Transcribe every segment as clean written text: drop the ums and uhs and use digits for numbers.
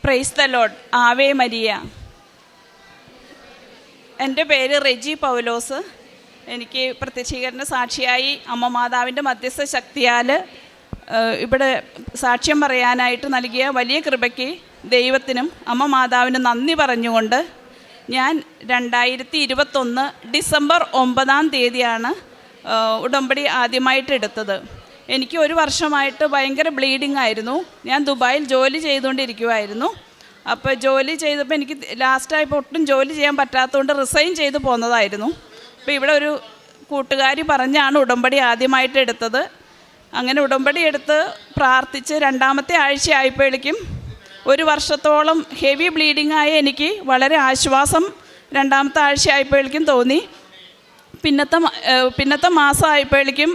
Praise the Lord. Ave Maria. എൻ്റെ പേര് റെജി പൗലോസ്. എനിക്ക് പ്രത്യക്ഷീകരണ സാക്ഷിയായി അമ്മ മാതാവിൻ്റെ മധ്യസ്ഥ ശക്തിയാൽ ഇവിടെ സാക്ഷ്യം പറയാനായിട്ട് നൽകിയ വലിയ കൃപയ്ക്ക് ദൈവത്തിനും അമ്മ മാതാവിനും നന്ദി പറഞ്ഞുകൊണ്ട് ഞാൻ 2021 ഡിസംബർ 9 ഉടമ്പടി ആദ്യമായിട്ട് എടുത്തത്. എനിക്ക് ഒരു വർഷമായിട്ട് ഭയങ്കര ബ്ലീഡിങ് ആയിരുന്നു. ഞാൻ ദുബായിൽ ജോലി ചെയ്തുകൊണ്ടിരിക്കുമായിരുന്നു. അപ്പോൾ ജോലി ചെയ്തപ്പോൾ എനിക്ക് ലാസ്റ്റായപ്പോൾ ഒട്ടും ജോലി ചെയ്യാൻ പറ്റാത്തതുകൊണ്ട് റിസൈൻ ചെയ്ത് പോന്നതായിരുന്നു. അപ്പോൾ ഇവിടെ ഒരു കൂട്ടുകാരി പറഞ്ഞാണ് ഉടമ്പടി ആദ്യമായിട്ട് എടുത്തത്. അങ്ങനെ ഉടമ്പടി എടുത്ത് പ്രാർത്ഥിച്ച് 2ാമത്തെ ആഴ്ച ആയപ്പോഴേക്കും ഒരു വർഷത്തോളം ഹെവി ബ്ലീഡിങ് ആയ എനിക്ക് വളരെ ആശ്വാസം 2ാമത്തെ ആഴ്ച ആയപ്പോഴേക്കും തോന്നി. പിന്നത്തെ മാസം ആയപ്പോഴേക്കും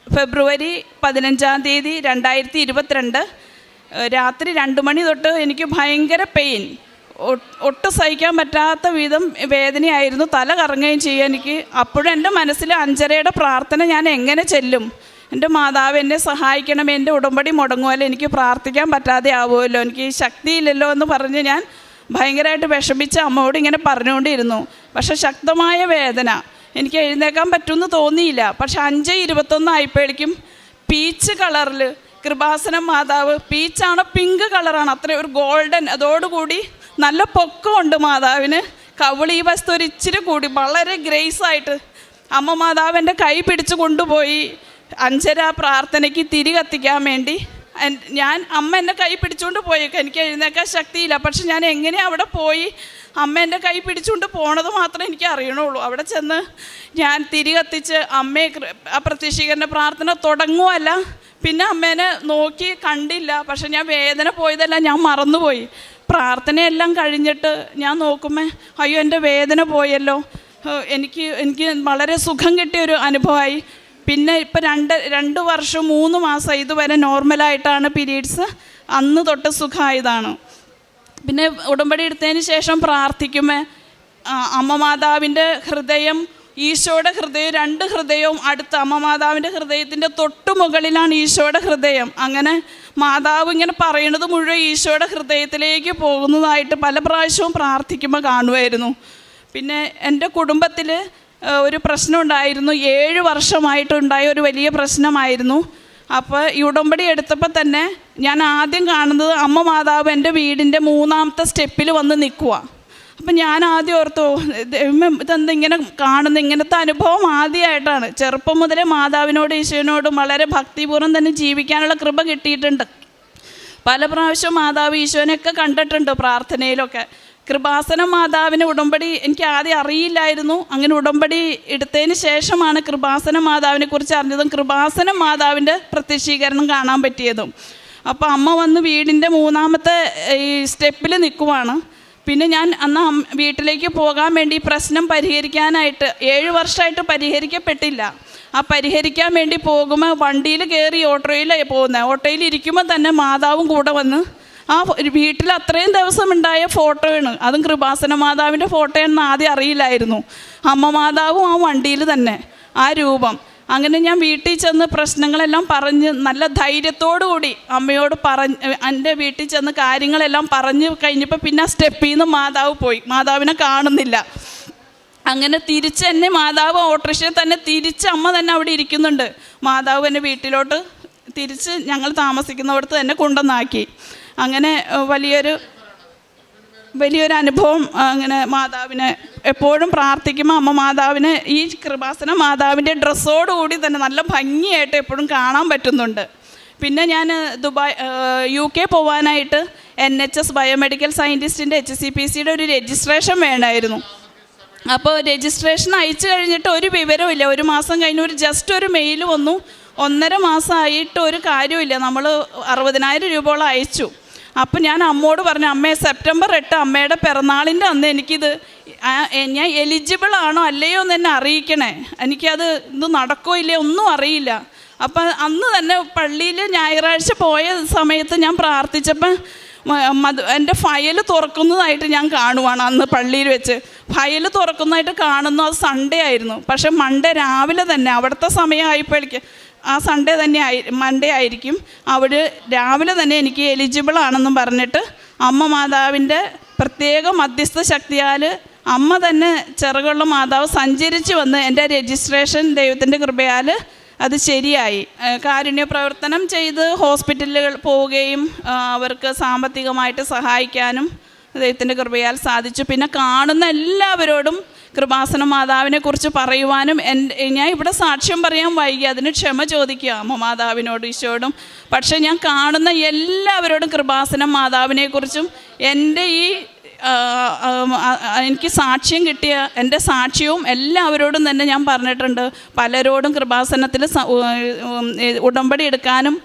ഫെബ്രുവരി 15 2022 രാത്രി 2 മണി തൊട്ട് എനിക്ക് ഭയങ്കര പെയിൻ, ഒട്ടും സഹിക്കാൻ പറ്റാത്ത വിധം വേദനയായിരുന്നു. തല കറങ്ങുകയും ചെയ്യും എനിക്ക്. അപ്പോഴും എൻ്റെ മനസ്സിൽ 5:30 പ്രാർത്ഥന ഞാൻ എങ്ങനെ ചെല്ലും? എൻ്റെ മാതാവ് എന്നെ സഹായിക്കണം, എൻ്റെ ഉടമ്പടി മുടങ്ങുമല്ലോ, എനിക്ക് പ്രാർത്ഥിക്കാൻ പറ്റാതെ ആവുമല്ലോ, എനിക്ക് ശക്തിയില്ലല്ലോ എന്ന് പറഞ്ഞ് ഞാൻ ഭയങ്കരമായിട്ട് വിഷമിച്ച് അമ്മയോട് ഇങ്ങനെ പറഞ്ഞുകൊണ്ടിരുന്നു. പക്ഷേ ശക്തമായ വേദന, എനിക്ക് എഴുന്നേക്കാൻ പറ്റുമെന്ന് തോന്നിയില്ല. പക്ഷെ 5:21 ആയപ്പോഴേക്കും പീച്ച് കളറിൽ കൃപാസന മാതാവ്, പീച്ചാണ് പിങ്ക് കളറാണ്, അത്ര ഒരു ഗോൾഡൻ, അതോടുകൂടി നല്ല പൊക്കമുണ്ട് മാതാവിന്. കവിളി വസ്തു ഒരു ഇച്ചിരി കൂടി വളരെ ഗ്രേസായിട്ട് അമ്മ മാതാവ് എൻ്റെ കൈ പിടിച്ച് കൊണ്ടുപോയി 5:30 പ്രാർത്ഥനയ്ക്ക് തിരി കത്തിക്കാൻ വേണ്ടി. അമ്മ എന്നെ കൈ പിടിച്ചുകൊണ്ട് പോയേക്കാം, എനിക്ക് എഴുന്നേക്കാൻ ശക്തിയില്ല. പക്ഷെ ഞാൻ എങ്ങനെയാണ് അവിടെ പോയി അമ്മ എൻ്റെ കൈ പിടിച്ചുകൊണ്ട് പോണത് മാത്രമേ എനിക്ക് അറിയണുള്ളൂ. അവിടെ ചെന്ന് ഞാൻ തിരി കത്തിച്ച് അമ്മയെ ആ പ്രത്യക്ഷീകരണ പ്രാർത്ഥന തുടങ്ങുമല്ല, പിന്നെ അമ്മേനെ നോക്കി കണ്ടില്ല. പക്ഷെ ഞാൻ വേദന പോയതല്ല, ഞാൻ മറന്നുപോയി. പ്രാർത്ഥനയെല്ലാം കഴിഞ്ഞിട്ട് ഞാൻ നോക്കുമ്പോൾ അയ്യോ എൻ്റെ വേദന പോയല്ലോ. എനിക്ക് വളരെ സുഖം കിട്ടിയൊരു അനുഭവമായി. പിന്നെ ഇപ്പം 2 വർഷം 3 മാസം ഇതുവരെ നോർമലായിട്ടാണ് പീരീഡ്സ്. അന്ന് തൊട്ട് സുഖമായതാണ്. പിന്നെ ഉടമ്പടി എടുത്തതിന് ശേഷം പ്രാർത്ഥിക്കുമ്പോൾ അമ്മ മാതാവിൻ്റെ ഹൃദയം, ഈശോയുടെ ഹൃദയം, 2 ഹൃദയവും അടുത്ത്. അമ്മ മാതാവിൻ്റെ ഹൃദയത്തിൻ്റെ തൊട്ടു മുകളിലാണ് ഈശോയുടെ ഹൃദയം. അങ്ങനെ മാതാവ് ഇങ്ങനെ പറയണത് മുഴുവൻ ഈശോയുടെ ഹൃദയത്തിലേക്ക് പോകുന്നതായിട്ട് പല പ്രാവശ്യവും പ്രാർത്ഥിക്കുമ്പോൾ കാണുമായിരുന്നു. പിന്നെ എൻ്റെ കുടുംബത്തിൽ ഒരു പ്രശ്നം ഉണ്ടായിരുന്നു. 7 വർഷമായിട്ടുണ്ടായ ഒരു വലിയ പ്രശ്നമായിരുന്നു. അപ്പോൾ ഈ ഉടമ്പടി എടുത്തപ്പോൾ തന്നെ ഞാൻ ആദ്യം കാണുന്നത് അമ്മ മാതാവ് എൻ്റെ വീടിൻ്റെ 3ാമത്തെ സ്റ്റെപ്പിൽ വന്ന് നിൽക്കുക. അപ്പം ഞാൻ ആദ്യം ഓർത്തു, ഇതെന്താ ഇങ്ങനെ കാണുന്നത്? ഇങ്ങനത്തെ അനുഭവം ആദ്യമായിട്ടാണ്. ചെറുപ്പം മുതലേ മാതാവിനോട് ഈശോനോടും വളരെ ഭക്തിപൂർവ്വം തന്നെ ജീവിക്കാനുള്ള കൃപ കിട്ടിയിട്ടുണ്ട്. പല പ്രാവശ്യം മാതാവ് ഈശോനെയൊക്കെ കണ്ടിട്ടുണ്ട് പ്രാർത്ഥനയിലൊക്കെ. കൃപാസന മാതാവിന് ഉടമ്പടി എനിക്ക് ആദ്യം അറിയില്ലായിരുന്നു. അങ്ങനെ ഉടമ്പടി എടുത്തതിന് ശേഷമാണ് കൃപാസന മാതാവിനെ കുറിച്ച് അറിഞ്ഞതും കൃപാസന മാതാവിൻ്റെ പ്രത്യക്ഷീകരണം കാണാൻ പറ്റിയതും. അപ്പോൾ അമ്മ വന്ന് വീടിൻ്റെ 3ാമത്തെ ഈ സ്റ്റെപ്പിൽ നിൽക്കുവാണ്. പിന്നെ ഞാൻ അന്ന് വീട്ടിലേക്ക് പോകാൻ വേണ്ടി പ്രശ്നം പരിഹരിക്കാനായിട്ട് 7 വർഷമായിട്ട് പരിഹരിക്കപ്പെട്ടില്ല. ആ പരിഹരിക്കാൻ വേണ്ടി പോകുമ്പോൾ വണ്ടിയിൽ കയറി ഓട്ടോയിലാണ് പോകുന്നത്. ഓട്ടോയിൽ ഇരിക്കുമ്പോൾ തന്നെ മാതാവും കൂടെ വന്ന് ആ വീട്ടിൽ അത്രയും ദിവസം ഉണ്ടായ ഫോട്ടോയാണ്. അതും കൃപാസന മാതാവിൻ്റെ ഫോട്ടോയാണെന്ന് ആദ്യം അറിയില്ലായിരുന്നു. അമ്മ മാതാവും ആ വണ്ടിയിൽ തന്നെ ആ രൂപം. അങ്ങനെ ഞാൻ വീട്ടിൽ ചെന്ന് പ്രശ്നങ്ങളെല്ലാം പറഞ്ഞ് നല്ല ധൈര്യത്തോടു കൂടി അമ്മയോട് എൻ്റെ വീട്ടിൽ ചെന്ന് കാര്യങ്ങളെല്ലാം പറഞ്ഞ് കഴിഞ്ഞപ്പോൾ പിന്നെ സ്റ്റെപ്പിൽ നിന്ന് മാതാവ് പോയി. മാതാവിനെ കാണുന്നില്ല. അങ്ങനെ തിരിച്ച് എന്നെ മാതാവ് ഓട്ടോറിക്ഷയിൽ തന്നെ തിരിച്ച് അമ്മ തന്നെ അവിടെ ഇരിക്കുന്നുണ്ട്. മാതാവ് എന്നെ വീട്ടിലോട്ട് തിരിച്ച് ഞങ്ങൾ താമസിക്കുന്നിടത്ത് തന്നെ കൊണ്ടുവന്നാക്കി. അങ്ങനെ വലിയൊരു അനുഭവം. അങ്ങനെ മാതാവിനെ എപ്പോഴും പ്രാർത്ഥിക്കുമ്പോൾ അമ്മ മാതാവിനെ ഈ കൃപാസന മാതാവിൻ്റെ ഡ്രസ്സോടുകൂടി തന്നെ നല്ല ഭംഗിയായിട്ട് എപ്പോഴും കാണാൻ പറ്റുന്നുണ്ട്. പിന്നെ ഞാൻ UK പോകാനായിട്ട് NHS ബയോമെഡിക്കൽ സയൻറ്റിസ്റ്റിൻ്റെ HCPCയുടെ ഒരു രജിസ്ട്രേഷൻ വേണമായിരുന്നു. അപ്പോൾ രജിസ്ട്രേഷൻ അയച്ചു കഴിഞ്ഞിട്ട് ഒരു വിവരമില്ല. 1 മാസം കഴിഞ്ഞ് ജസ്റ്റ് ഒരു മെയിൽ വന്നു. 1.5 മാസമായിട്ട് ഒരു കാര്യമില്ല. നമ്മൾ 60,000 രൂപയോളം അയച്ചു. അപ്പം ഞാൻ അമ്മോട് പറഞ്ഞു, അമ്മേ സെപ്റ്റംബർ 8 അമ്മയുടെ പിറന്നാളിൻ്റെ അന്ന് എനിക്കിത് ഞാൻ എലിജിബിൾ ആണോ അല്ലയോ എന്ന് എന്നെ അറിയിക്കണേ. എനിക്കത് ഇത് നടക്കോ ഇല്ലയോ ഒന്നും അറിയില്ല. അപ്പം അന്ന് തന്നെ പള്ളിയിൽ ഞായറാഴ്ച പോയ സമയത്ത് ഞാൻ പ്രാർത്ഥിച്ചപ്പോൾ എൻ്റെ ഫയൽ തുറക്കുന്നതായിട്ട് ഞാൻ കാണുവാണ്. അന്ന് പള്ളിയിൽ വെച്ച് ഫയൽ തുറക്കുന്നതായിട്ട് കാണുന്നു. അത് സൺഡേ ആയിരുന്നു. പക്ഷെ മൺഡേ രാവിലെ തന്നെ അവിടുത്തെ സമയമായപ്പോഴേക്ക് ആ മൺഡേ ആയിരിക്കും. അവിടെ രാവിലെ തന്നെ എനിക്ക് എലിജിബിൾ ആണെന്നും പറഞ്ഞിട്ട് അമ്മ മാതാവിൻ്റെ പ്രത്യേക മധ്യസ്ഥ ശക്തിയാൽ അമ്മ തന്നെ ചിറകുള്ള മാതാവ് സഞ്ചരിച്ച് വന്ന് എൻ്റെ രജിസ്ട്രേഷൻ ദൈവത്തിൻ്റെ കൃപയാൽ അത് ശരിയായി. കാരുണ്യ പ്രവർത്തനം ചെയ്ത് ഹോസ്പിറ്റലുകൾ പോവുകയും അവർക്ക് സാമ്പത്തികമായിട്ട് സഹായിക്കാനും ദൈവത്തിൻ്റെ കൃപയാൽ സാധിച്ചു. പിന്നെ കാണുന്ന എല്ലാവരോടും കൃപാസന മാതാവിനെ കുറിച്ച് പറയുവാനും ഞാൻ ഇവിടെ സാക്ഷ്യം പറയാൻ വൈകി, അതിന് ക്ഷമ ചോദിക്കുക അമ്മ മാതാവിനോടും ഈശോയോടും. പക്ഷേ ഞാൻ കാണുന്ന എല്ലാവരോടും കൃപാസന മാതാവിനെക്കുറിച്ചും എൻ്റെ ഈ എനിക്ക് സാക്ഷ്യം കിട്ടിയ എൻ്റെ സാക്ഷ്യവും എല്ലാവരോടും തന്നെ ഞാൻ പറഞ്ഞിട്ടുണ്ട്. പലരോടും കൃപാസനത്തിൽ ഉടമ്പടി എടുക്കാനും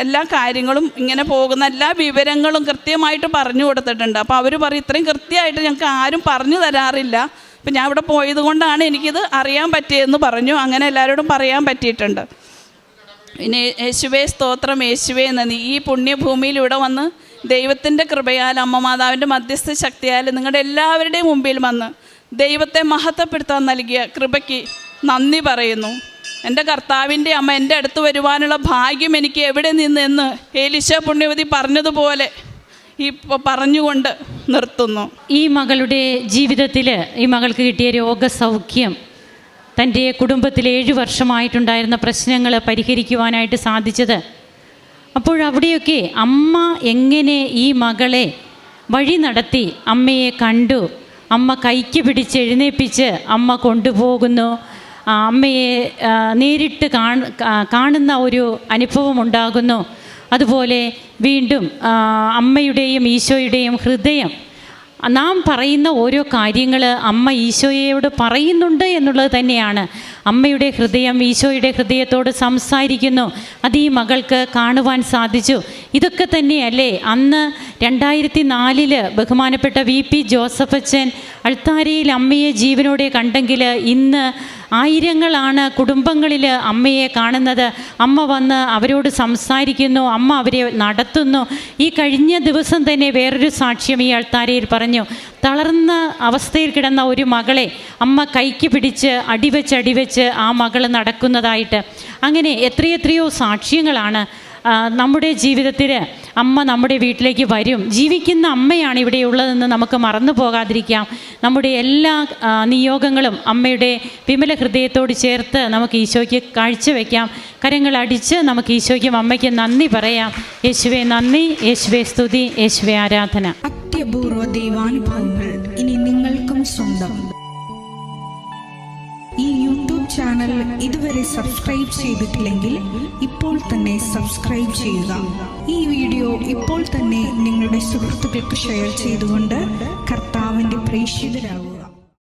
എല്ലാ കാര്യങ്ങളും ഇങ്ങനെ പോകുന്ന എല്ലാ വിവരങ്ങളും കൃത്യമായിട്ട് പറഞ്ഞു കൊടുത്തിട്ടുണ്ട്. അപ്പോൾ അവർ പറയും ഇത്രയും കൃത്യമായിട്ട് ഞങ്ങൾക്ക് ആരും പറഞ്ഞു തരാറില്ല, അപ്പം ഞാൻ ഇവിടെ പോയത് കൊണ്ടാണ് എനിക്കിത് അറിയാൻ പറ്റിയതെന്ന് പറഞ്ഞു. അങ്ങനെ എല്ലാവരോടും പറയാൻ പറ്റിയിട്ടുണ്ട്. പിന്നെ യേശുവേ സ്തോത്രം, യേശുവേ നന്ദി. ഈ പുണ്യഭൂമിയിലൂടെ വന്ന് ദൈവത്തിൻ്റെ കൃപയാൽ അമ്മ മാതാവിൻ്റെ മധ്യസ്ഥ ശക്തിയാൽ നിങ്ങളുടെ എല്ലാവരുടെയും മുമ്പിൽ വന്ന് ദൈവത്തെ മഹത്വപ്പെടുത്താൻ നൽകിയ കൃപയ്ക്ക് നന്ദി പറയുന്നു. എൻ്റെ കർത്താവിൻ്റെ അമ്മ എൻ്റെ അടുത്ത് വരുവാനുള്ള ഭാഗ്യം എനിക്ക് എവിടെ നിന്നെന്ന് ഏലീശ പുണ്യവതി പറഞ്ഞതുപോലെ ഈ പറഞ്ഞുകൊണ്ട് നിർത്തുന്നു. ഈ മകളുടെ ജീവിതത്തിൽ ഈ മകൾക്ക് കിട്ടിയ രോഗസൗഖ്യം, തൻ്റെ കുടുംബത്തിൽ 7 വർഷമായിട്ടുണ്ടായിരുന്ന പ്രശ്നങ്ങൾ പരിഹരിക്കുവാനായിട്ട് സാധിച്ചത്, അപ്പോഴവിടെയൊക്കെ അമ്മ എങ്ങനെ ഈ മകളെ വഴി നടത്തി, അമ്മയെ കണ്ടു, അമ്മ കൈക്ക് പിടിച്ച് എഴുന്നേൽപ്പിച്ച് അമ്മ കൊണ്ടുപോകുന്നു, അമ്മയെ നേരിട്ട് കാണുന്ന ഒരു അനുഭവം ഉണ്ടാകുന്നു. അതുപോലെ വീണ്ടും അമ്മയുടെയും ഈശോയുടെയും ഹൃദയം, നാം പറയുന്ന ഓരോ കാര്യങ്ങൾ അമ്മ ഈശോയോട് പറയുന്നുണ്ട് എന്നുള്ളത് തന്നെയാണ്. അമ്മയുടെ ഹൃദയം ഈശോയുടെ ഹൃദയത്തോട് സംസാരിക്കുന്നു. അത് ഈ മകൾക്ക് കാണുവാൻ സാധിച്ചു. ഇതൊക്കെ തന്നെയല്ലേ അന്ന് 2004 ബഹുമാനപ്പെട്ട VP ജോസഫച്ചൻ അൾത്താരയിൽ അമ്മയെ ജീവനോടെ കണ്ടെങ്കിൽ ഇന്ന് ആയിരങ്ങളാണ് കുടുംബങ്ങളിൽ അമ്മയെ കാണുന്നത്. അമ്മ വന്ന് അവരോട് സംസാരിക്കുന്നു, അമ്മ അവരെ നടത്തുന്നു. ഈ കഴിഞ്ഞ ദിവസം തന്നെ വേറൊരു സാക്ഷ്യം ഈ അൾത്താരയിൽ പറഞ്ഞു. തളർന്ന അവസ്ഥയിൽ കിടന്ന ഒരു മകളെ അമ്മ കൈക്ക് പിടിച്ച് അടിവെച്ച് ആ മകൾ നടക്കുന്നതായിട്ട്. അങ്ങനെ എത്രയെത്രയോ സാക്ഷ്യങ്ങളാണ് നമ്മുടെ ജീവിതത്തിൽ. അമ്മ നമ്മുടെ വീട്ടിലേക്ക് വരും. ജീവിക്കുന്ന അമ്മയാണ് ഇവിടെ ഉള്ളതെന്ന് നമുക്ക് മറന്നു പോകാതിരിക്കാം. നമ്മുടെ എല്ലാ നിയോഗങ്ങളും അമ്മയുടെ വിമല ഹൃദയത്തോട് ചേർത്ത് നമുക്ക് ഈശോയ്ക്ക് കാഴ്ചവെക്കാം. കരങ്ങളടിച്ച് നമുക്ക് ഈശോയ്ക്കും അമ്മയ്ക്കും നന്ദി പറയാം. യേശുവേ നന്ദി, യേശുവേ സ്തുതി, യേശുവേ ആരാധന. അത്യപൂർവ ദൈവാനുഭവങ്ങൾ ഇനി നിങ്ങൾക്കും സ്വന്തം. ഈ യൂട്യൂബ് ചാനൽ ഇതുവരെ സബ്സ്ക്രൈബ് ചെയ്തിട്ടില്ലെങ്കിൽ ഇപ്പോൾ തന്നെ സബ്സ്ക്രൈബ് ചെയ്യുക. ഈ വീഡിയോ ഇപ്പോൾ തന്നെ നിങ്ങളുടെ സുഹൃത്തുക്കൾക്ക് ഷെയർ ചെയ്തുകൊണ്ട് കർത്താവിൻ്റെ പ്രേക്ഷിതരാകുക.